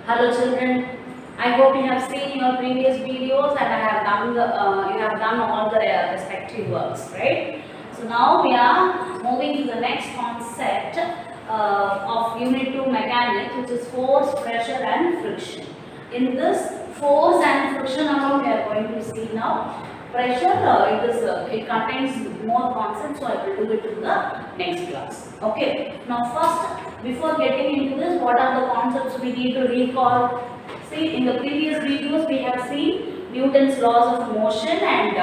Hello children, I hope you have seen your previous videos and I have done you have done all the respective works, right? So now we are moving to the next concept of Unit 2 mechanics, which is force, pressure and friction. In this force and friction alone we are going to see now. Pressure it contains more concepts, so I will do it in the next class. Okay. Now first, before getting into this, what are the concepts we need to recall? See, in the previous videos we have seen Newton's laws of motion and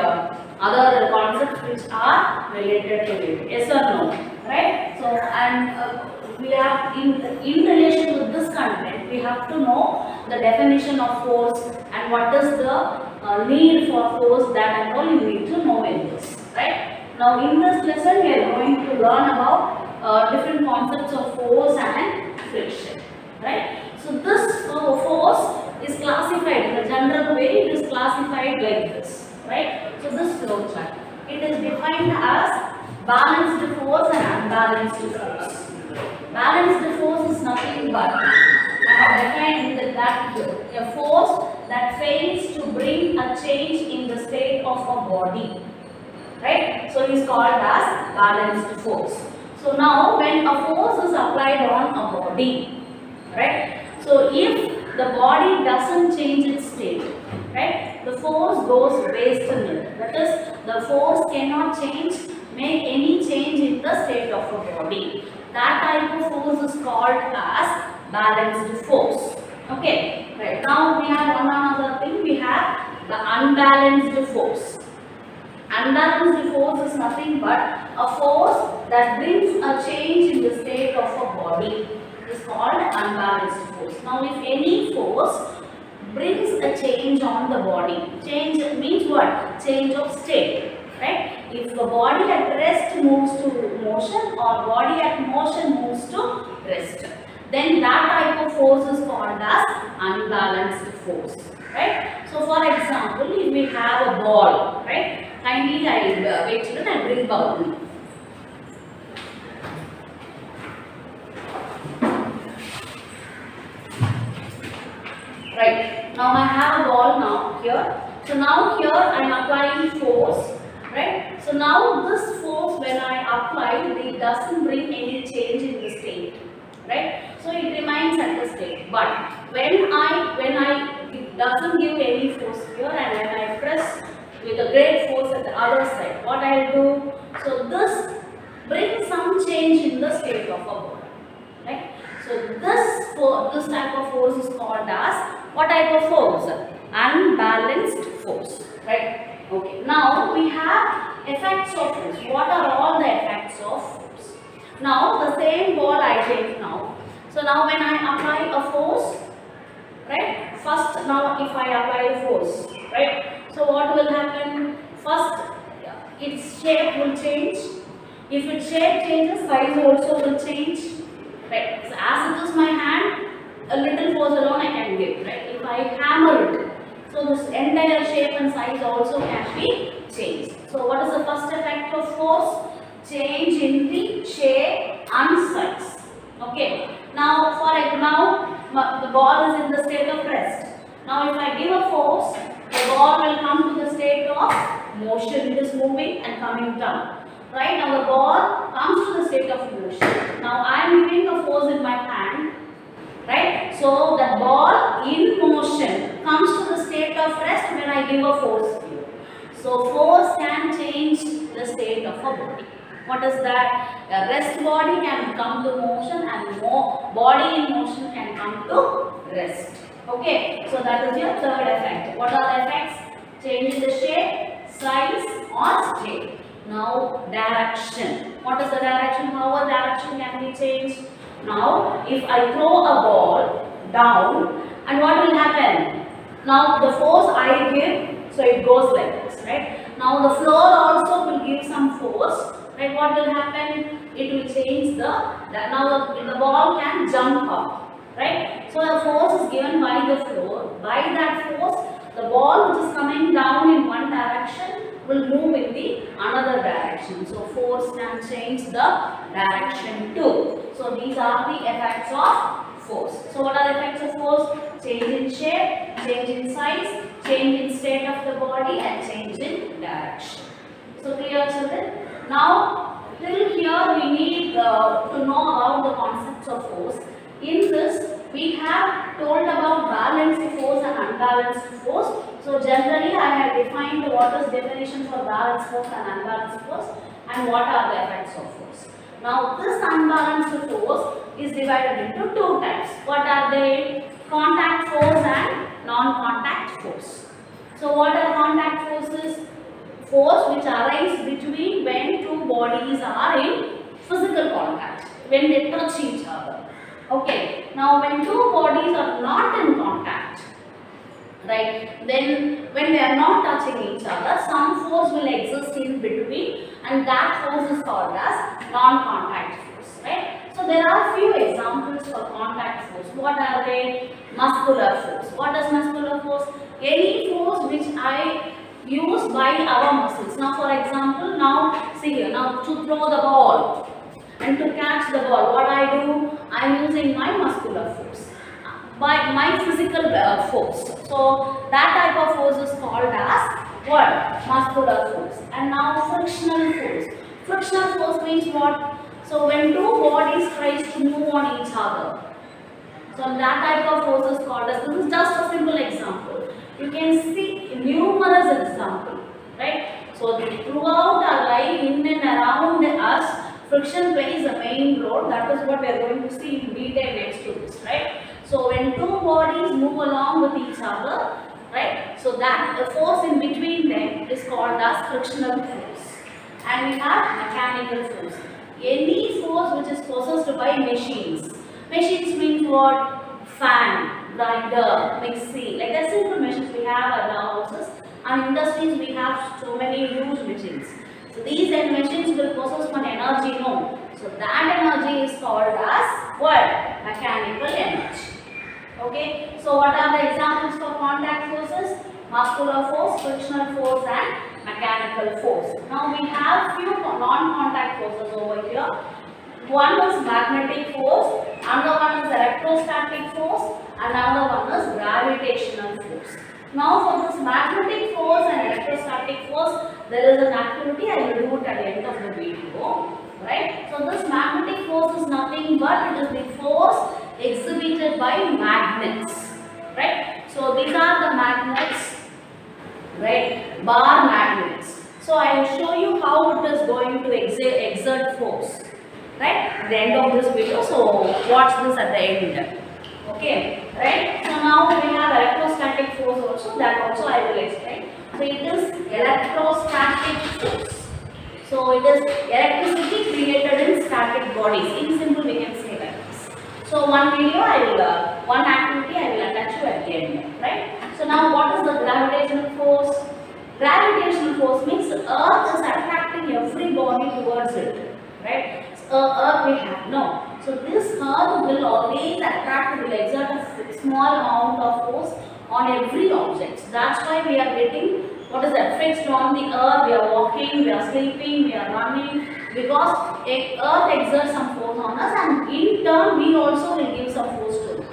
other concepts which are related to it. Yes or no? Right? So, and we have in relation with this content, we have to know the definition of force and what is the need for force, that and all you need to know in this. Right? Now, in this lesson, we are going to learn about different concepts of force and friction, right? So this force is classified in a general way. It is classified like this, right? So this flow chart, it is defined as balanced force and unbalanced force. Balanced force is nothing but I have defined that a force that fails to bring a change in the state of a body, right? So it is called as balanced force. So now when a force is applied on a body, right? So if the body doesn't change its state, right, the force goes wasted. That is, the force cannot make any change in the state of a body. That type of force is called as balanced force. Okay, right. Now we have one another thing. We have the unbalanced force. Unbalanced force is nothing but a force that brings a change in the state of a body. It is called unbalanced force. Now, if any force brings a change on the body, change means what? Change of state, right? If the body at rest moves to motion or body at motion moves to rest, then that type of force is called as unbalanced force, right? So, for example, if we have a ball, right? Kindly, I'll wait till I bring ball. Right. Now I have a ball now here. So now here I am applying force. Right. So now this force, when I apply, it doesn't bring any change in the state. Right. So it remains at the state. But when it doesn't give any force here, and when I press with a great force at the other side, what I will do? So this brings some change in the state of a body. Right. So this type of force is called as what type of force? Unbalanced force. Right. Okay. Now we have effects of force. What are all the effects of force? Now the same ball I take now. So now when I apply a force, right? First, now if I apply a force, right? So what will happen? First, its shape will change. If its shape changes, size also will change. Right. So as it is my hand, a little force alone I can give. Right. If I hammer it, so this entire shape and size also can be changed. So what is the first effect of force? Change in the shape and size. Okay. Now the ball is in the state of rest. Now if I give a force, the ball will come to the state of motion. It is moving and coming down. Right, now the ball comes to the state of motion. Now I am giving a force in my hand. Right, so the ball in motion comes to the state of rest when I give a force here. So force can change the state of a body. What is that? A rest body can come to motion and body in motion can come to rest. Okay, so that is your third effect. What are the effects? Change in the shape, size or state. Now direction. What is the direction? How a direction can be changed? Now if I throw a ball down, and what will happen? Now the force I give, so it goes like this, right? Now the floor also will give some force, right? What will happen? It will change now the ball can jump up, right? So the force is given by the floor. By that force, the ball which is coming down in one direction will move in the another direction. So force can change the direction too. So these are the effects of force. So what are the effects of force? Change in shape, change in size, change in state of the body, and change in direction. So clear, children? Now till here we need to know about the concepts of force. In this we have told about balanced force and unbalanced force. So generally I have defined what is definition for balanced force and unbalanced force and what are the effects of force. Now this unbalanced force is divided into two types. What are they? Contact force and non-contact force. So what are contact forces? Force which arise between when two bodies are in physical contact, when they touch each other. Okay, now when two bodies are not in contact, right, then when they are not touching each other, some force will exist in between, and that force is called as non-contact force, right? So there are few examples for contact force. What are they? Muscular force. What is muscular force? Any force which I use by our muscles. Now for example, now see here, now to throw the ball and to catch the ball, what I do? I am using my muscular force, by my physical force. So that type of force is called as what? Muscular force. And now frictional force. Frictional force means what? So when two bodies tries to move on each other, so that type of force is called as, this is just a simple example. You can see numerous examples, right? So throughout our life, in and around us, friction plays a main role. That is what we are going to see in detail next to this, right? So when two bodies move along with each other, right? So that the force in between them is called as frictional force. And we have mechanical force. Any force which is possessed by machines. Machines means what? Fan, grinder, mixie. Like the simple machines we have at our houses. And industries we have so many huge machines. So these machines will possess one energy, no. So that energy is called as what? Mechanical energy. Okay. So what are the examples for contact forces? Muscular force, frictional force and mechanical force. Now we have few non-contact forces over here. One is magnetic force, another one is electrostatic force, and another one is gravitational force. Now for this magnetic force and electrostatic force, there is an activity I will do it at the end of the video, right? So this magnetic force is nothing but it is the force exhibited by magnets, right? So these are the magnets, right? Bar magnets. So I will show you how it is going to exert force, right? At the end of this video. So watch this at the end. Okay, right? So now we have electrostatic force also. That also I will explain. So it is electrostatic force. So it is electricity created in static bodies. In simple, we can say like this. So one video I will, one activity I will attach you at the end, right? So now what is the gravitational force? Gravitational force means the earth is attracting every body towards it, right? So earth we have no. So this earth will always attract, will exert a small amount of force on every object. That's why we are getting, what is that, fixed on the earth. We are walking, we are sleeping, we are running, because earth exerts some force on us, and in turn we also will give some force to it.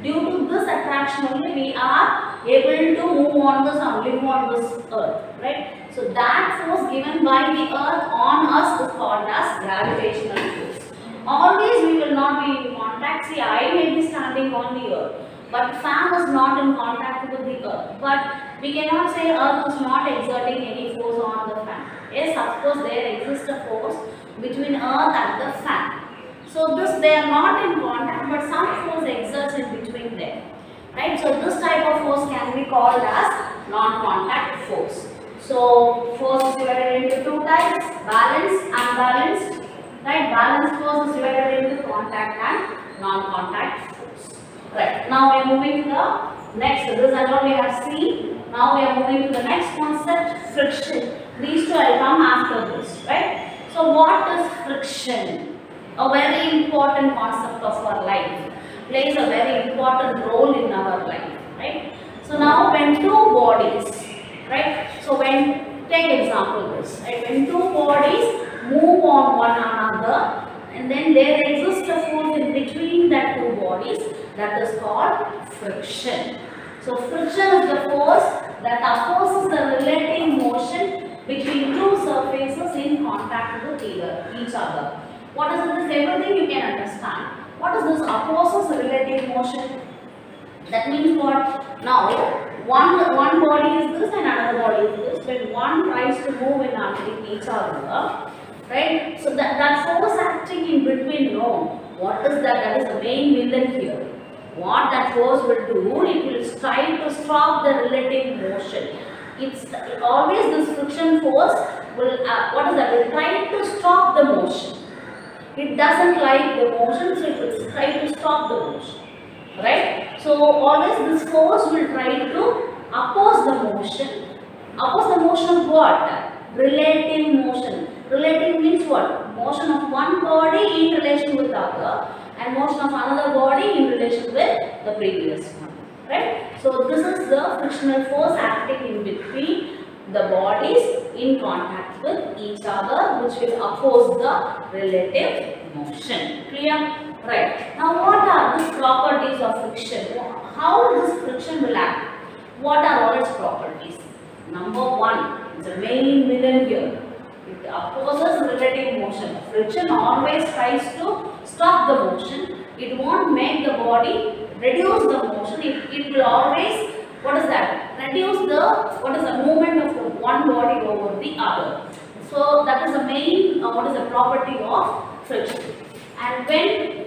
Due to this attraction only we are able to move on this and live on this earth, right? So that force given by the earth on us is called as gravitational force. Always we will not be in contact. See, I may be standing on the earth, but fan is not in contact with the earth. But we cannot say earth is not exerting any force on the fan. Yes, of course there exists a force between earth and the fan. So this, they are not in contact, but some force exerts in between them, right? So this type of force can be called as non-contact force. So force is divided into two types: balanced, unbalanced. Right? Balanced force is divided into contact and non-contact force. Right. Now we are moving to the next. This is what we have seen. Now we are moving to the next concept: friction. These two will come after this. Right? So what is friction? A very important concept of our life. Plays a very important role in our life. Right? So now when two bodies, right? So when, take example this, right? When two bodies move on one another, and then there exists a force in between that two bodies, That is called friction. So friction is the force that opposes the relative motion between two surfaces in contact with each other. What is this? Everything you can understand. What is this opposes relative motion? That means what? Now, one body is this and another body is this. When one tries to move in underneath each other, right? So that force acting in between, no. What is that? That is the main villain here. What that force will do, it will try to stop the relative motion. It's always this friction force will, what is that? Will try to stop the motion. It doesn't like the motion, so it will try to stop the motion. Right? So always this force will try to oppose the motion. Oppose the motion of what? Relative motion. Relative means what? Motion of one body in relation with the other, and motion of another body in relation with the previous one. Right? So this is the frictional force acting in between the bodies in contact with each other, which will oppose the relative motion. Clear? Right. Now what are the properties of friction? How this friction will act? What are all its properties? Number one, it's the main villain here. It opposes relative motion. Friction always tries to stop the motion. It won't make the body reduce the motion. It will always, what is that? Reduce the movement of one body over the other. So that is the main, what is the property of friction. And when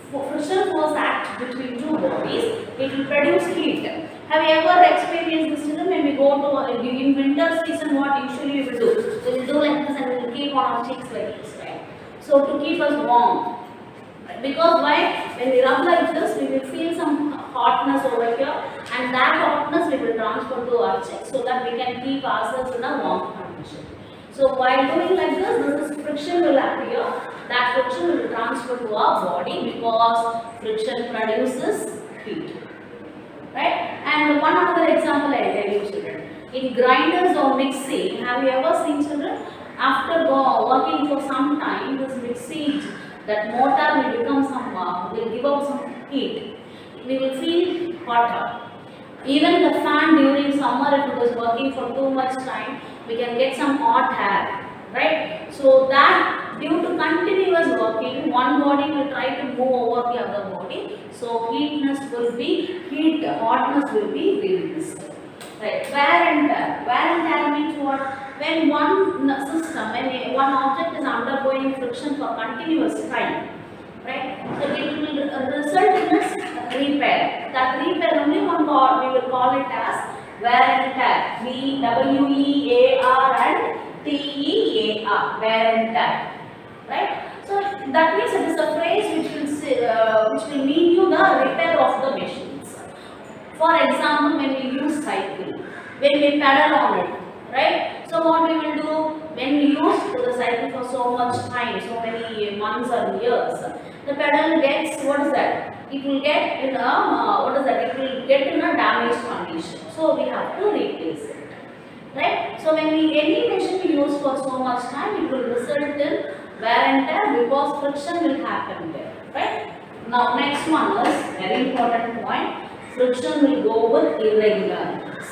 friction force acts between two bodies, it will produce heat. Have you ever experienced this? When we go to in winter season, what usually we will do? We will do like this and we will keep on our cheeks like this, right? So to keep us warm. Because why? When we rub like this, we will feel some hotness over here, and that hotness we will transfer to our cheeks so that we can keep ourselves in a warm condition. So while doing like this friction will appear. That friction will transfer to our body because friction produces heat. Right? And one other example I tell you, children. In grinders or mixing, have you ever seen, children? After working for some time, this mixing, that motor will become will give out some heat. We will feel hotter. Even the fan during summer, if it is working for too much time, we can get some hot air. Right? So that due to continuous working, one body will try to move over the other body. So hotness will be released. Right? Wear and tear. Wear and tear means what? When one system, when one object is undergoing friction for continuous time, right? So it will result in a repair. That repair only we will call it as wear and tear. W-E-A-R and T-E-A-R. Wear and tear. Right? So that means it is a phrase which will mean you the repair of the machines. For example, when we use cycle, when we pedal on it, right? So what we will do when we use the cycle for so much time, so many months or years, the pedal gets, what is that? It will get in a It will get in a damaged condition. So we have to replace it. Right? So when any machine we use for so much time, it will result in wear and tear because friction will happen there. Right? Now next one is very important point. Friction will go with irregularities.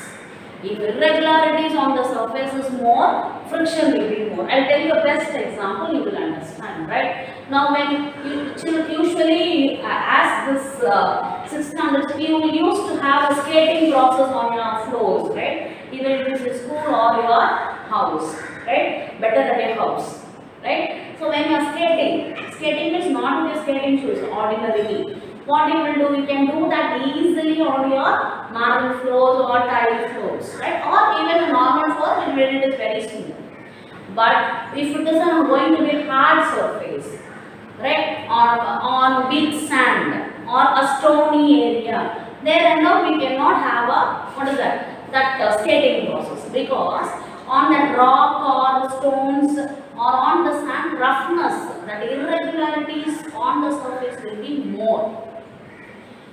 If irregularities on the surface is more, friction will be more. I'll tell you a best example, you will understand, right? Now when you usually as this 600, you used to have a skating process on your floors, right? Either it is a school or your house, right? Better at your house, right? So when you are skating is not with your skating shoes, ordinarily. What you will do, you can do that easily on your marble floors or tile floors, right? Or even a normal floor when it is very smooth. But if it is going to be hard surface, right? Or on big sand or a stony area, there and now we cannot have a, that skating process, because on that rock or stones or on the sand, roughness, that irregularities on the surface will be more.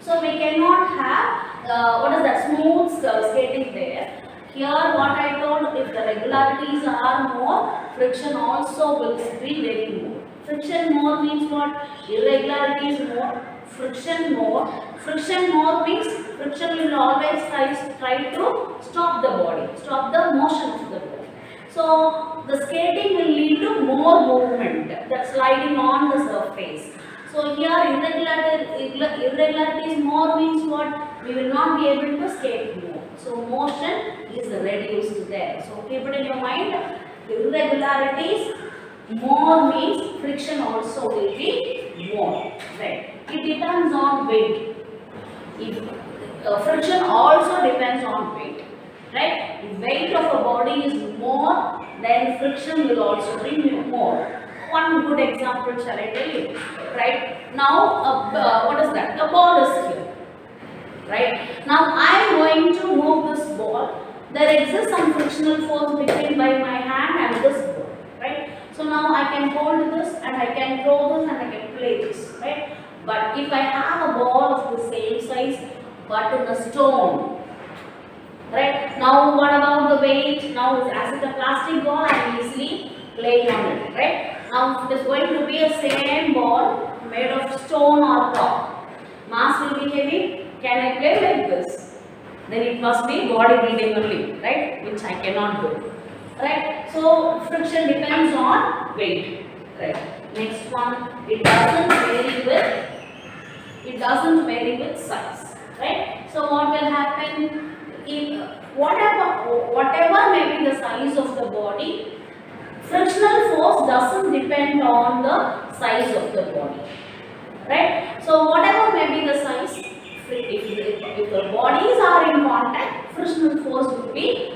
So we cannot have smooth skating there. Here what I told, if the regularities are more, friction also will be very more. Friction more means what? Irregularities more, Friction more. Friction more means friction will always try to stop the body, stop the motion of the body. So the skating will lead to more movement, that sliding on the surface. So here irregularities more means what? We will not be able to skate more. So motion is reduced there. So keep it in your mind. Irregularities more means friction also will be more. Right? It depends on weight. If friction also depends on weight. Right? If weight of a body is more, then friction will also be more. One good example shall I tell you? Right? Now, what is that? The ball is here. Right? Now, I am going to move this ball. There exists some frictional force between by my hand and this ball. Right? So now I can hold this and I can throw this and I can play this. Right? But if I have a ball of the same size but in a stone, right? Now what about the weight? Now as it's a plastic ball, I am easily playing on it, right? Now it is going to be a same ball made of stone or rock. Mass will be heavy. Can I play like this? Then it must be bodybuilding only, right? Which I cannot do, right? So friction depends on weight, right? Next one, it doesn't vary with size, right? So what will happen? If whatever may be the size of the body, frictional force doesn't depend on the size of the body, right? So whatever may be the size, if the bodies are in contact, frictional force will be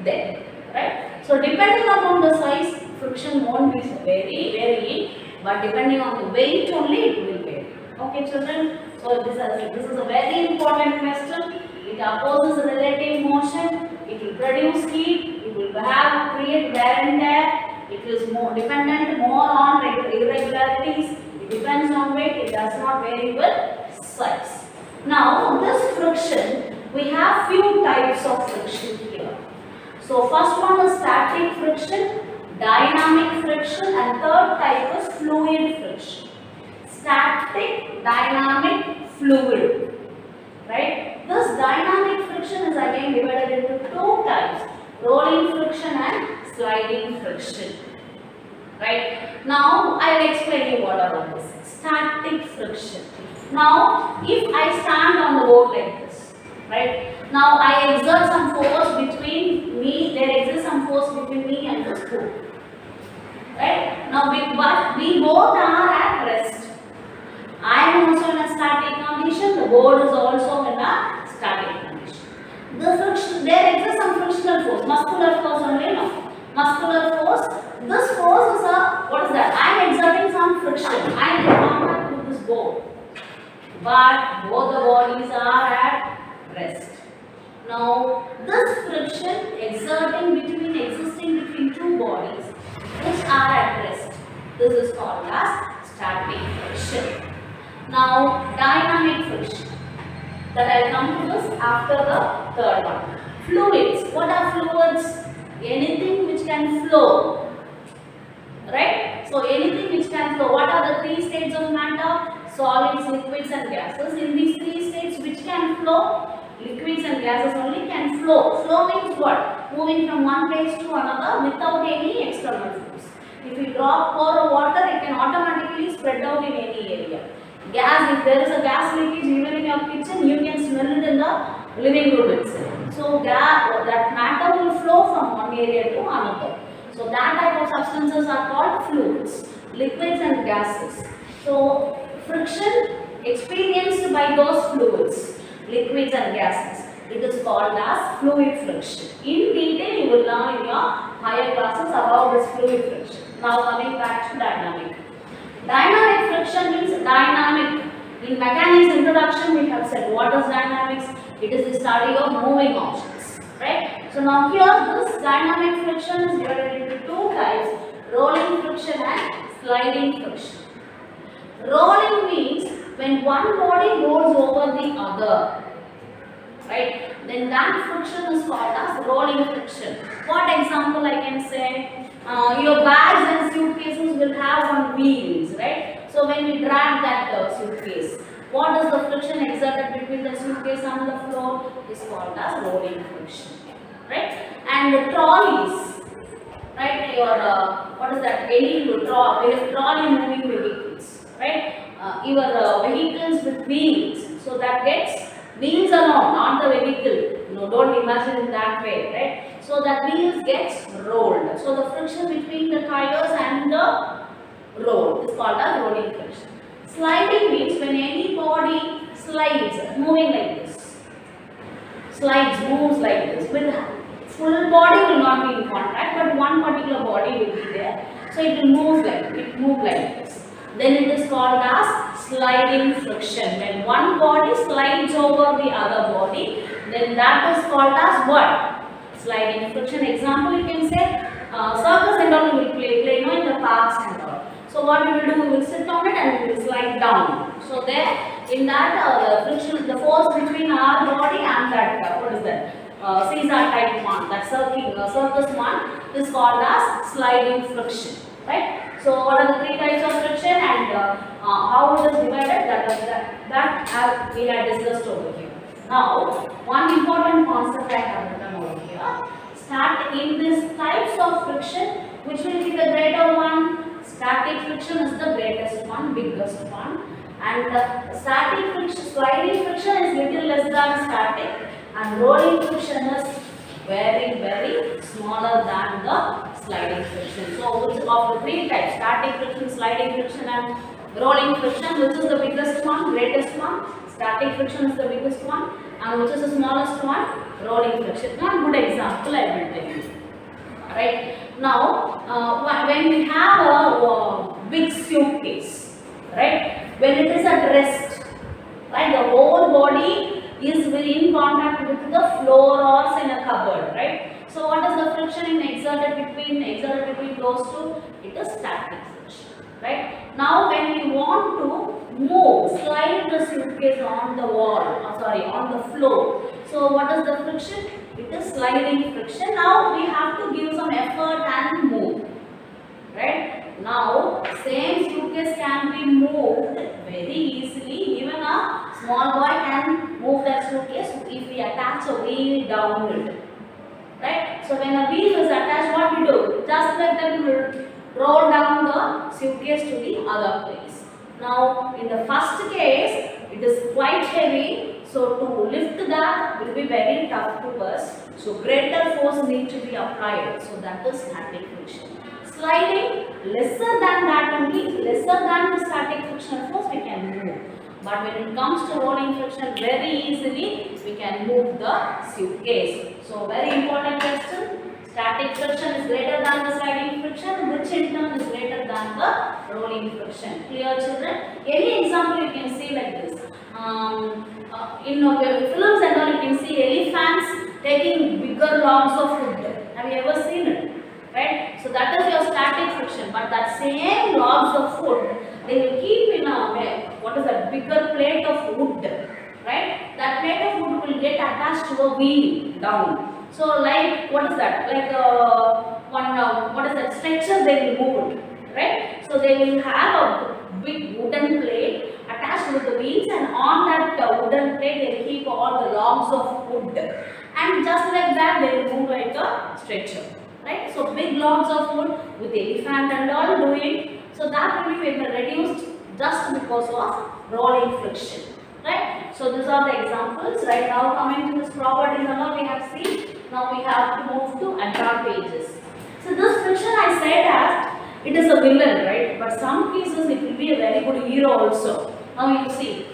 there, right? So depending upon the size, friction won't be varying, but depending on the weight only it will vary. Okay, children. So this is a very important question. It opposes relative motion. It will produce heat. It will create wear and tear. It is more dependent on irregularities. It depends on weight. It does not vary with size. Now this friction, we have few types of friction here. So first one is static friction, dynamic friction, and third type is fluid friction. Static, dynamic, fluid. Right? This dynamic friction is again divided into two types, rolling friction and sliding friction. Right? Now I will explain you what are all this. Static friction. Now if I stand on the board like this, right? Now I exert some force between me, there exists some force between me and this board. Right? Now we both are at rest. I am also in a static condition, the board is also in a static condition. There exists some frictional force, muscular force only, no. Muscular force, this force is what is that? I am exerting some friction, I am in contact with this board. But both the bodies are at rest. Now, this friction existing between two bodies which are at rest, this is called as static friction. Now, dynamic friction, that I will come to this after the third one. Fluids, what are fluids? Anything which can flow, right? So, anything which can flow. What are the three states of matter? Solids, liquids and gases. In these three states which can flow, liquids and gases only can flow. Flow means what? Moving from one place to another without any external force. If you pour water, it can automatically spread out in any area. Gas, if there is a gas leakage even in your kitchen, you can smell it in the living room itself. So that matter will flow from one area to another. So that type of substances are called fluids, liquids and gases. So friction experienced by those fluids, liquids and gases, it is called as fluid friction. In detail you will learn in your higher classes about this fluid friction. Now coming back to dynamic. Dynamic friction means dynamic. In mechanics introduction we have said what is dynamics? It is the study of moving objects, right? So now here this dynamic friction is divided into two types, rolling friction and sliding friction. Rolling means when one body rolls over the other, right? Then that friction is called as rolling friction. What example I can say? Your bags and suitcases will have on wheels, right? So when we drag that suitcase, What is the friction exerted between the suitcase and the floor? Is called as rolling friction, right? And the trolleys, right? Your what is that? Any trolley moving vehicles, right? Your vehicles with wheels, so that gets wheels alone, not the vehicle. No, don't imagine in that way, right? So that wheels gets rolled. So the friction between the tires and the road is called as rolling friction. Sliding means when any body slides, moving like this. Slides, moves like this. With full body will not be in contact, but one particular body will be there. So it will move like this. Then it is called as sliding friction. When one body slides over the other body, then that is called as what? Sliding friction. Example, you can say circus and all we will play in the parks and all. So what we will do, we will sit on it and we will slide down. So there, in that the friction, the force between our body and that what is that? Caesar type one, that circus one is called as sliding friction, right? So what are the three types of friction and how it is divided? That we had discussed over here. Now, one important concept I have written over here. Start in these types of friction, which will be the greater one. Static friction is the greatest one, biggest one, and static friction, sliding friction is little less than static, and rolling friction is very, very smaller than the sliding friction. So, which of the three types, static friction, sliding friction and rolling friction, which is the biggest one, greatest one? Static friction is the biggest one, and which is the smallest one? Rolling friction. One good example I will tell you. Right now, when we have a big suitcase, right, when it is at rest, right, the whole body is in contact with the floor or in a cupboard, right? So what is the friction exerted between those two? It is static friction, right? Now when we want to slide the suitcase on the wall, on the floor. So what is the friction? It is sliding friction. Now we have to give some effort and move, right? Now same suitcase can be moved very easily. Even a small boy can move that suitcase if we attach a wheel down it, right? So when a wheel is attached, what we do? Just like that, we will roll down the suitcase to the other place. Now in the first case, it is quite heavy. So to lift that will be very tough to us. So greater force needs to be applied. So that is static friction. Sliding, lesser than that only, lesser than the static friction force we can move. But when it comes to rolling friction, very easily we can move the suitcase. So very important question. Static friction is greater than the sliding friction, which in turn is greater than the rolling friction. Clear, children? Any example you can see like this. In films and all, you can see elephants taking bigger logs of wood. Have you ever seen it? Right? So that is your static friction. But that same logs of wood, they will keep in a bigger plate of wood. Right? That plate of wood will get attached to a wheel down. So like, what is that? Like stretcher they will move it. Right? So they will have a big wooden plate attached with the wheels, and on that wooden plate they will keep all the logs of wood, and just like that they will move like a stretcher, right? So big logs of wood with elephant and all doing, so that will be reduced just because of rolling friction, right? So these are the examples. Right now, coming to this properties and all we have seen. Now we have to move to advantages. So this friction I said as it is a villain, right? But some cases it will be a very good hero also. Now you see,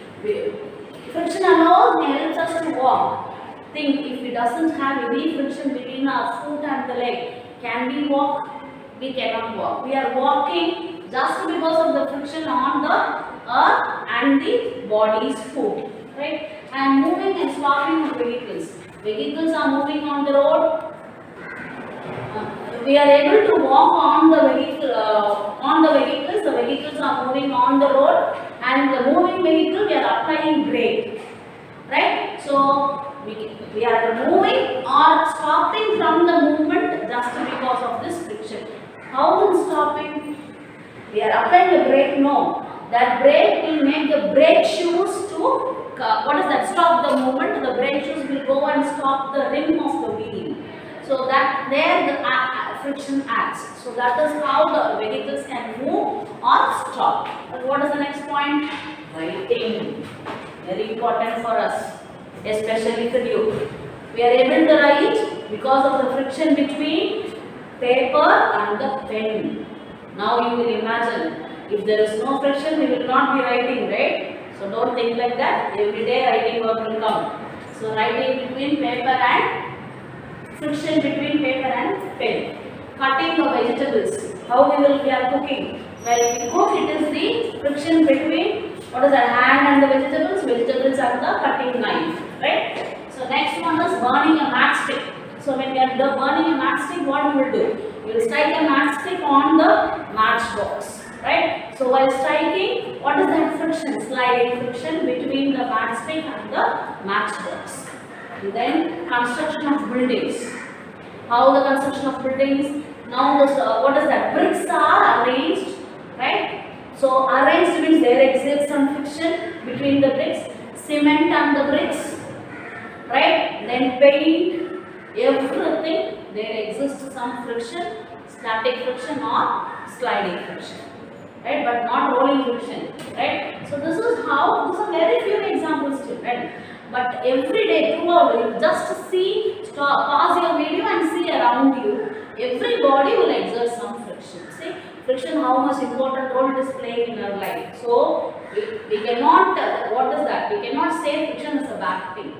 friction alone helps us to walk. Think if it doesn't have any friction between our foot and the leg, can we walk? We cannot walk. We are walking just because of the friction on the earth and the body's foot, right? And moving and stopping vehicles. Vehicles are moving on the road. We are able to walk on the vehicles. The vehicles are moving on the road, and the moving vehicle we are applying brake, right? So we are moving or stopping from the movement just because of this friction. How in stopping? We are applying the brake? No. That brake will make the brake shoes to, what is that, stop the movement. The brake shoes will go and stop the rim of the wheel. So that there the friction acts. So that is how the vehicles can move or stop. But what is the next point? Writing. Very important for us, especially for you. We are able to write because of the friction between paper and the pen. Now you will imagine, if there is no friction, we will not be writing, right? So don't think like that. Every day writing work will come. So writing between paper and friction between paper and pen. Cutting the vegetables. How we are cooking? While we cook, it is the friction between, what is that, hand and the vegetables and the cutting knife, right? So next one is burning a matchstick. So when we are burning a matchstick, what we will do? We will strike a matchstick on the matchbox, right? So while striking, what is that friction? Sliding friction between the matchstick and the matchbox. And then construction of buildings. How the construction of buildings? Now this, what is that? Bricks are arranged, right? So arranged means there exists some friction between the bricks. Cement and the bricks, right? Then paint, everything, there exists some friction, static friction or sliding friction, right? But not rolling friction, right? So this is how, these are very few examples too, right? But every day throughout, you just see, pause your video and see around you, every body will exert some friction. See, friction, how much important role it is playing in our life. So we cannot, what is that? We cannot say friction is a bad thing.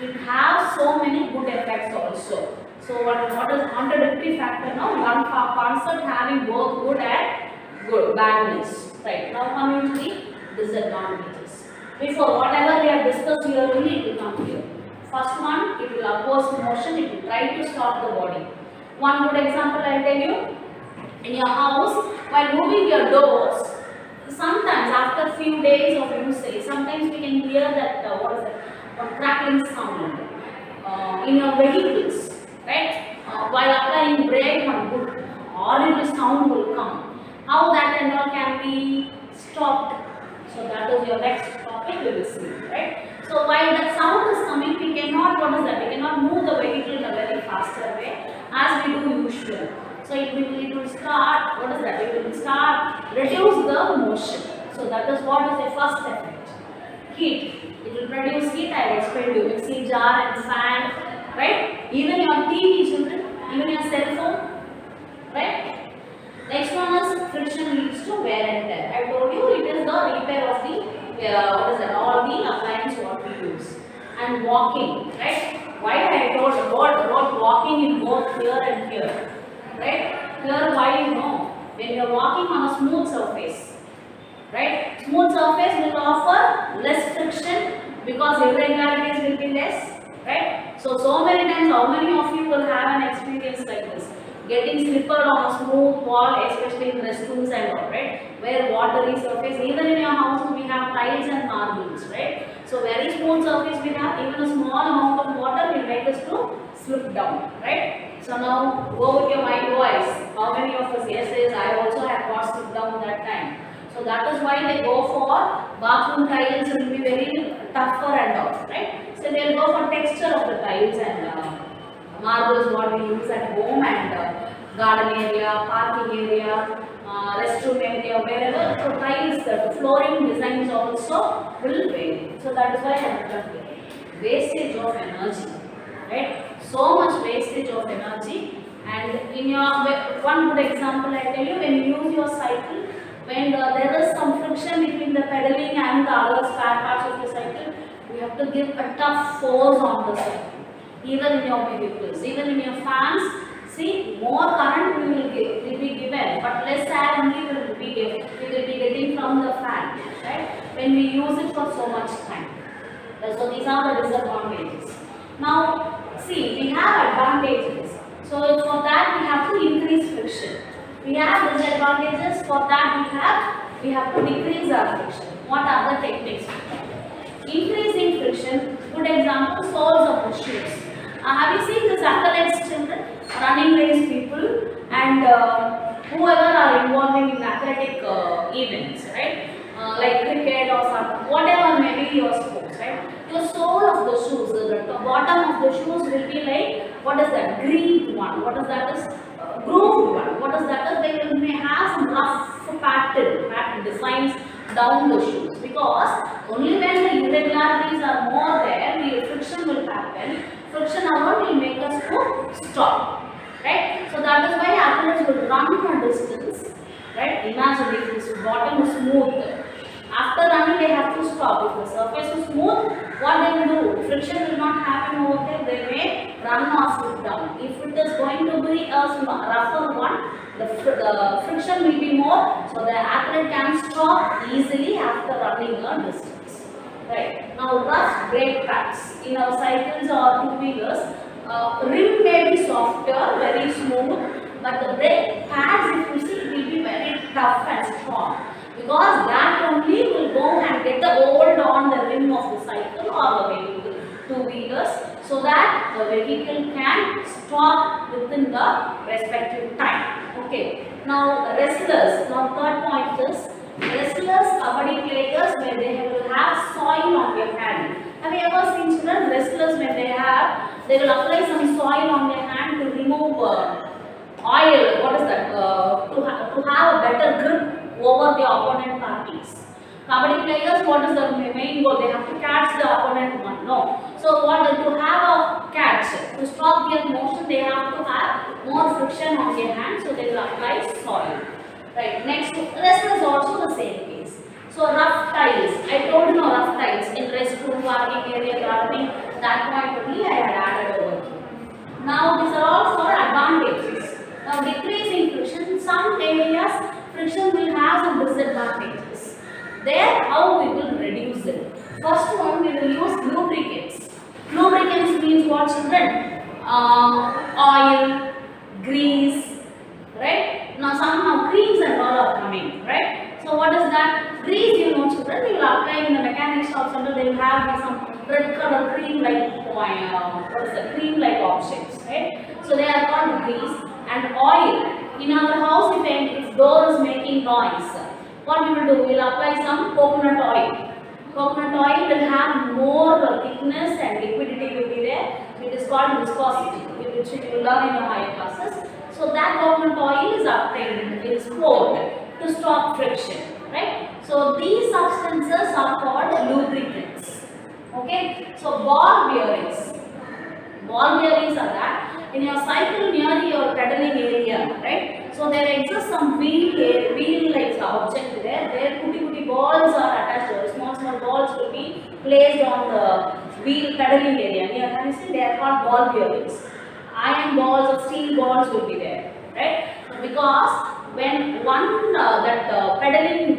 It has so many good effects also. So what is contradictory factor now? One concept having both good and badness. Right. Now coming to the disadvantages. Before whatever we have discussed here only, it will come here. First one, it will oppose motion. It will try to stop the body. One good example I will tell you. In your house, while moving your doors, sometimes after few days of usage, sometimes we can hear that what is that? Crackling sound in your vehicles, right? While applying brake, one good horrible sound will come. How that and all can be stopped? So that is your next topic we will see, right? So while that sound is coming, we cannot, what is that? We cannot move the vehicle in a very faster way as we do usually. So it will start, what is that? It will start reduce the motion. So that is what is the first effect. Heat. It will produce heat. I will explain to you. Mixie jar and fan, right? Even your TV, children, even your cell phone, right? Next one is friction leads to wear and tear. I told you it is the repair of the what is that? All the appliance what we use. And walking, right? Why I told about walking in both here and here, right? Here, why you know? When you are walking on a smooth surface, right? Smooth surface will offer less friction because irregularities will be less, right? So many times, how many of you will have an experience like this? Getting slippered on a smooth wall, especially in restrooms and all, right? Where watery surface, even in your houses we have tiles and marbles, right? So very smooth surface we have, even a small amount of water will make us to slip down, right? So now go with your mind, boys. How many of us? Yes, I also have got slipped down that time. So that is why they go for bathroom tiles. Will be very tougher and all, right? So they will go for texture of the tiles and marbles what we use at home and garden area, parking area, restroom area, wherever. So tiles, the flooring designs also will vary. So that is why I have done here. Wastage of energy, right? So much wastage of energy. And in your one good example I tell you, when you use your cycle, when there is some friction between the pedaling and the other spare parts of the cycle, we have to give a tough force on the cycle. Even in your vehicles, even in your fans, see, more current will be given, but less air only will be getting from the fan, right? When we use it for so much time. So these are the disadvantages. Now, see, we have advantages. So for that we have to increase friction. We have disadvantages. For that we have to decrease our friction. What are the techniques? Increasing friction. Good example, soles of the shoes. Have you seen this athletics children, running race people, and whoever are are involving in athletic events, right? Like cricket or something, whatever may be your sports, right? Your sole of the shoes, the bottom of the shoes will be like, what is that? Green one. What is that? Is grooved one. What is that? Is they may have some rough pattern designs down the shoes, because only when the irregularities are more there, the friction will happen. Friction alone will make us to stop, right? So that is why athletes will run a distance, right? Imagine if this bottom is smooth. After running, they have to stop. If the surface is smooth, what they will do? Friction will not happen over there. They may run or sit down. If it is going to be a rougher one, the friction will be more, so the athlete can stop easily after running a distance. Right. Now, rough brake pads in our cycles or two-wheelers, rim may be softer, very smooth, but the brake pads, if you see, will be very tough and strong, because that only will go and get the hold on the rim of the cycle or the vehicle, two-wheelers, so that the vehicle can stop within the respective time. Okay. Now, wrestlers. Now, third point is wrestlers, kabaddi players, where they will have soil on their hand. Have you ever seen children? Wrestlers, when they will apply some soil on their hand to remove oil. What is that? To have a better grip over the opponent parties. Kabaddi players, what is the main goal? They have to catch the opponent one. No. So to have a catch, to stop their motion, they have to have more friction on their hand. So they will apply soil. Right. Next, wrestlers also the same case. So rough tiles. I told you rough tiles in restroom, parking area, gardening. That point only I had added over here. Now these are all for advantages. Now decreasing friction. Some areas friction will have some disadvantages. There, how we will reduce it? First one, we will use lubricants. Lubricants means what, children? Oil, grease, right? Now somehow creams and all are coming, right? So what is that? Grease, you know, children, we will apply in the mechanic shops and they will have some red color cream like what is that? Cream like objects, right? So they are called grease. And oil. In our house, if door is making noise, what we will do? We will apply some coconut oil. Coconut oil will have more thickness and liquidity will be there. It is called viscosity, which you will learn in your higher classes. So that coconut oil is obtained, is poured to stop friction, right? So these substances are called lubricants. Okay. So ball bearings. Ball bearings are that in your cycle near your pedaling area, right? So there exists some wheel-like object there. There kuti balls are attached to it. Small balls will be placed on the wheel pedaling area. Near, have you seen? They are called ball bearings. Iron balls or steel balls will be there, right? Because when pedaling,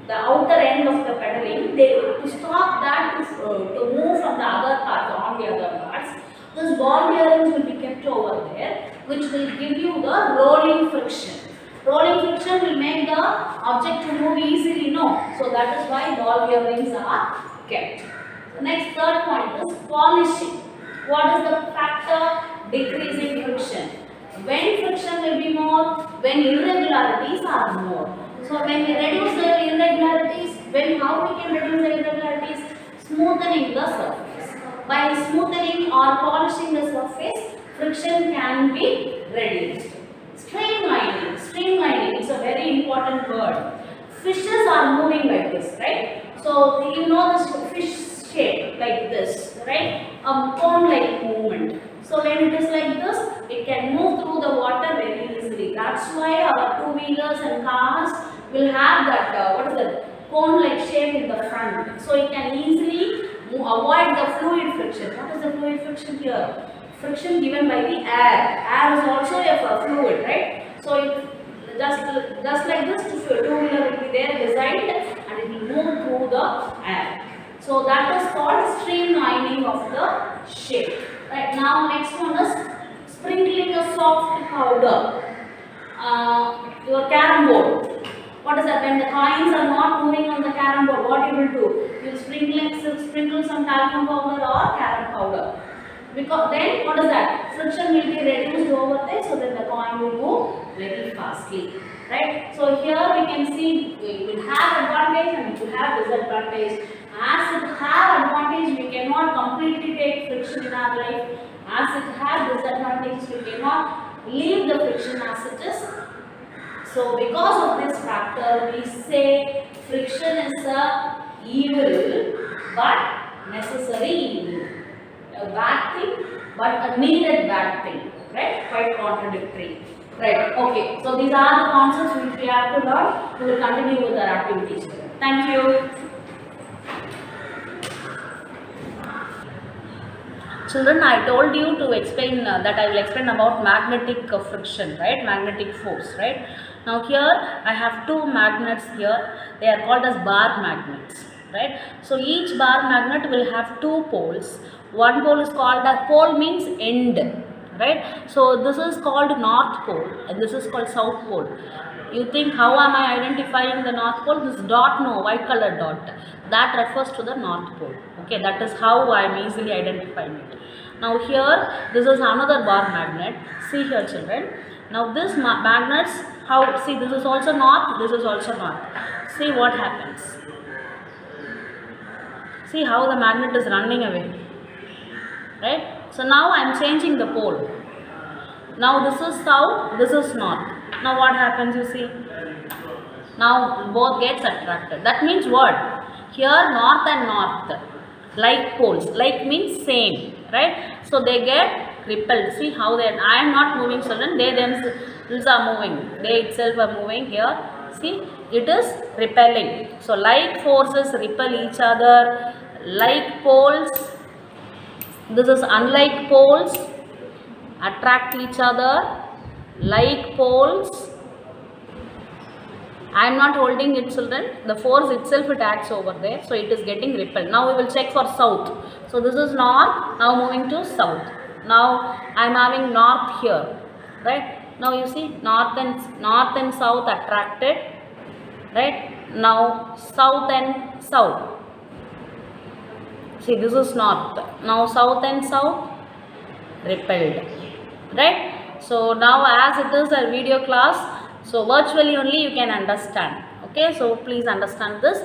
the outer end of the pedaling, to stop that to move from the other part on the other parts, this ball bearings will be kept over there, which will give you the rolling friction. Rolling friction will make the object to move easily, no? So that is why ball bearings are kept. The next third point is polishing. What is the factor? Decreasing friction. When friction will be more? When irregularities are more. So when we reduce the irregularities, how we can reduce the irregularities? Smoothening the surface. By smoothening or polishing the surface, friction can be reduced. Streamlining. Streamlining is a very important word. Fishes are moving like this, right? So you know this fish shape like this, right? A cone-like movement. So when it is like this, it can move through the water very easily. That's why our two-wheelers and cars will have that cone-like shape in the front. So it can easily avoid the fluid friction. What is the fluid friction here? Friction given by the air. Air is also a fluid, right? So it just like this, two-wheeler will be there designed and it will move through the air. So that is called streamlining of the shape. Right, now next one is sprinkling a soft powder. Your carom board. What is that? When the coins are not moving on the carom board, what you will do? You will sprinkle some talcum powder or carom powder. Because then what is that? Friction will be reduced over there, so that the coin will move very fastly. right? So here we can see it will have advantage and it will have disadvantage. As it have advantage, we cannot completely take friction in our life. As it have disadvantage, we cannot leave the friction as it is. So because of this factor, we say friction is a evil but necessary evil. A bad thing but a needed bad thing, right? Quite contradictory. Right, okay. So these are the concepts which we have to learn. We will continue with our activities. Thank you. Children, I told you to explain that I will explain about magnetic friction, right? Magnetic force, right? Now here I have two magnets here. They are called as bar magnets, right? So each bar magnet will have two poles. One pole is called, the pole means end, right? So this is called north pole and this is called south pole. You think, how am I identifying the north pole? This dot, no, white color dot, that refers to the north pole. Okay, that is how I am easily identifying it. Now here, this is another bar magnet. See here, children. Now this magnets, how, see, this is also north, this is also north. See what happens. See how the magnet is running away, right? So now I am changing the pole. Now this is south, this is north. Now what happens, you see? Now both gets attracted. That means what? Here north and north, like poles. Like means same, right? So they get repelled. See how they, I am not moving, children. They themselves are moving. They itself are moving here. See, it is repelling. So like forces repel each other. Like poles, this is unlike poles, attract each other. Like poles, I am not holding it, children. The force itself, it acts over there. So it is getting repelled. Now we will check for south. So this is north. Now moving to south. Now I am having north here, right? Now you see north and south attracted, right? Now south and south. See, this is north. Now south and south repelled, right? So now as it is a video class, so virtually only you can understand. Okay, so please understand this.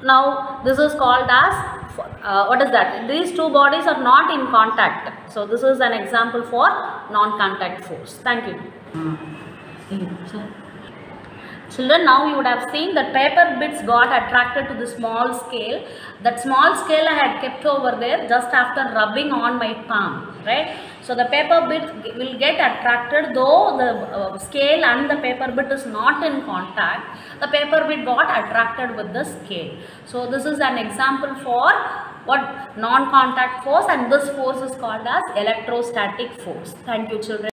Now this is called as what is that? These two bodies are not in contact. So this is an example for non-contact force. Thank you. Children, now you would have seen that paper bits got attracted to the small scale. That small scale I had kept over there just after rubbing on my palm, right? So the paper bit will get attracted, though the scale and the paper bit is not in contact. The paper bit got attracted with the scale. So this is an example for what non-contact force, and this force is called as electrostatic force. Thank you, children.